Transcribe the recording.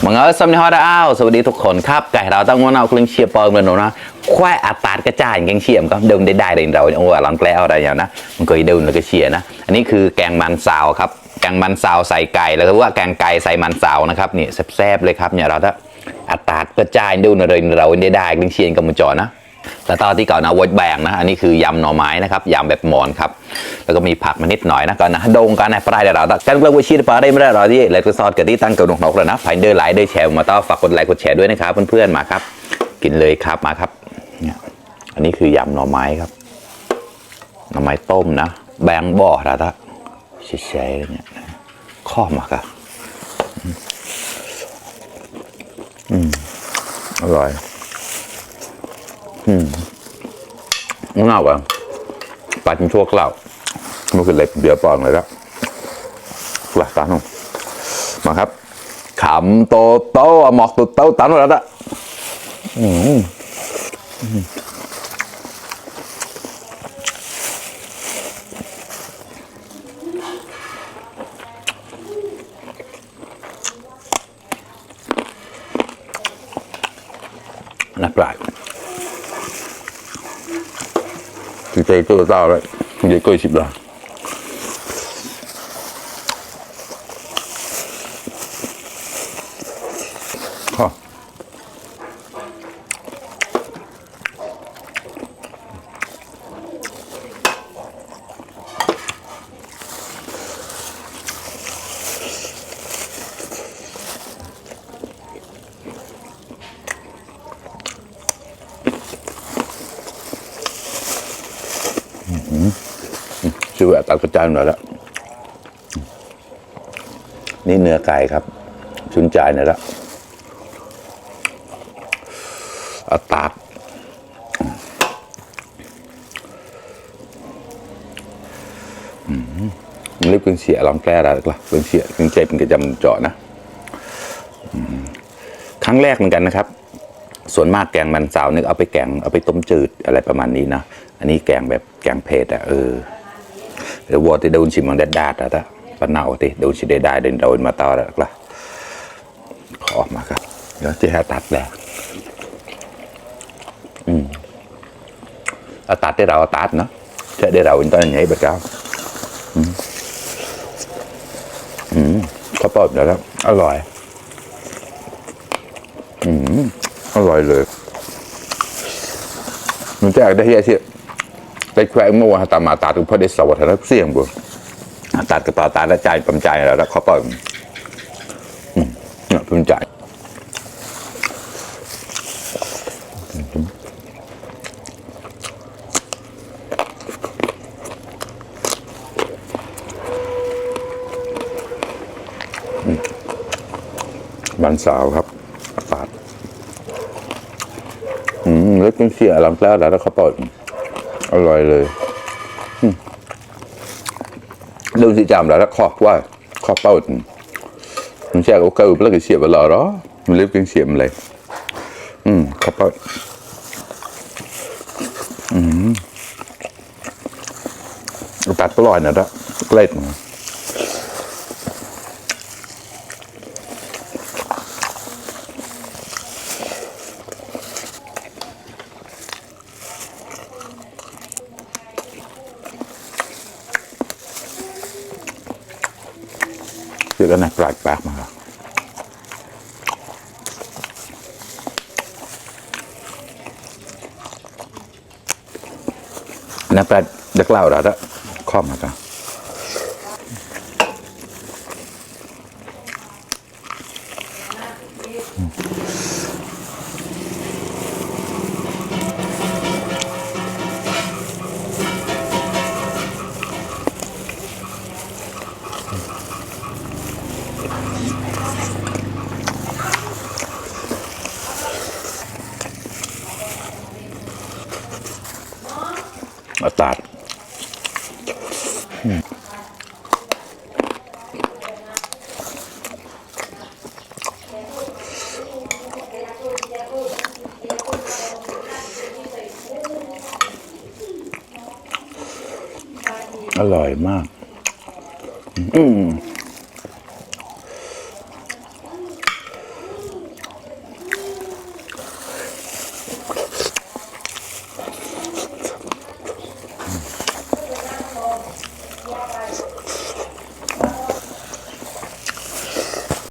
มังเออสำนีฮอดอ้าวสวัสดีทุกคนครับไก่เราต้องวันเอาเครื่องเชียร์ปองเลยนะควายอัดตัดกระจายแกงเชียร์ก็เดินได้เดินเราโอ้หลังแกล้วอะไรอย่างนะมันเคยเดินแล้วก็เชียร์นะอันนี้คือแกงมันสาวครับแกงมันสาวใส่ไก่แล้วก็ว่าแกงไก่ใส่มันสาวนะครับนี่แซ่บๆเลยครับเนี่ยเราถ้าอัดตัดกระจายดูอะไรเราได้เครื่องเชียร์กับมือจ่อนะแล้วตอนที่ก่อนนะวดแบงนะอันนี้คือยำหน่อไม้นะครับยำแบบหมอนครับแล้วก็มีผักมานิดหน่อยนะก่อนนะโด่งกันในปลายเดี๋ยวเราการเลือกวิชีปลาได้ไม่ได้เราที่เลยก็ซอสกับที่ตั้งกับนกเลยนะผ่านเดินไหลเดินแชร์มาต่อฝากกดไลค์กดแชร์ด้วยนะครับเพื่อนๆมาครับกินเลยครับมาครับอันนี้คือยำหน่อไม้ครับหน่อไม้ต้มนะแบงบ่อเราถ้าแช่ๆเนี่ยข้อมาครับอร่อยน่าว่ะปลาจิ้มชั่วกล่าวมันคือเล็บเบียร์ปองเลยแล้วหลักตาหน่อยมาครับขำโตโต้หมอกตุดโต้ตันแล้วละน่าปลาthì chơi tôi tao đấy vậy coi xịp là haชื่อว่าตัดกระจายหน่อยแล้วนี่เนื้อไก่ครับชุนจ่ายหน่อยแล้วเอาตากมันเรียกเป็นเสียลองแก้อะไรหรือเปล่าเป็นเสียเป็นเจ็บเป็นกระจำเจาะนะครั้งแรกเหมือนกันนะครับส่วนมากแกงมันสาวนึกเอาไปแกงเอาไปต้มจืดอะไรประมาณนี้นะอันนี้แกงแบบแกงเผ็ดอ่ะเดี๋ยววัวที่โดนชิมมันดาดอ่ะปะเนาที่โดนชิได้เดินโดนมาต่อแล้วล่ะขอออกมาครับเดี๋ยวจะให้ตัดแล้วเอาตัดได้เราตัดเนาะใช่ได้เราเป็นต้นอย่างนี้แบบเก้าข้าวปอดเดี๋ยวแล้วอร่อยอร่อยเลยมันจะได้เฮียที่ได้แควงมัวตามมาตาถึงพอได้สวัสดิ์แล้วเสี่ยงบุตัดกระต่อตาและใจปั๊มใจแล้วเขาเปิดเนี่ยปั๊มใจบันสาวครับตัดเล็กเสียหลังแล้วเขาเปิดอร่อยเลยเรื่องที่จำแล้วขอบว่าขอบเป้ามันแช่ก็เกิดแล้วก็เสียบหล่อđóมันเล็บกันเสียมเลยขอบเป้าตัดปลอยนะđóเกล็ดเดี๋ยวนะปลายปากมาครับนะปลายเด็กเล่าแล้วข้อมาครับตัดอร่อยมาก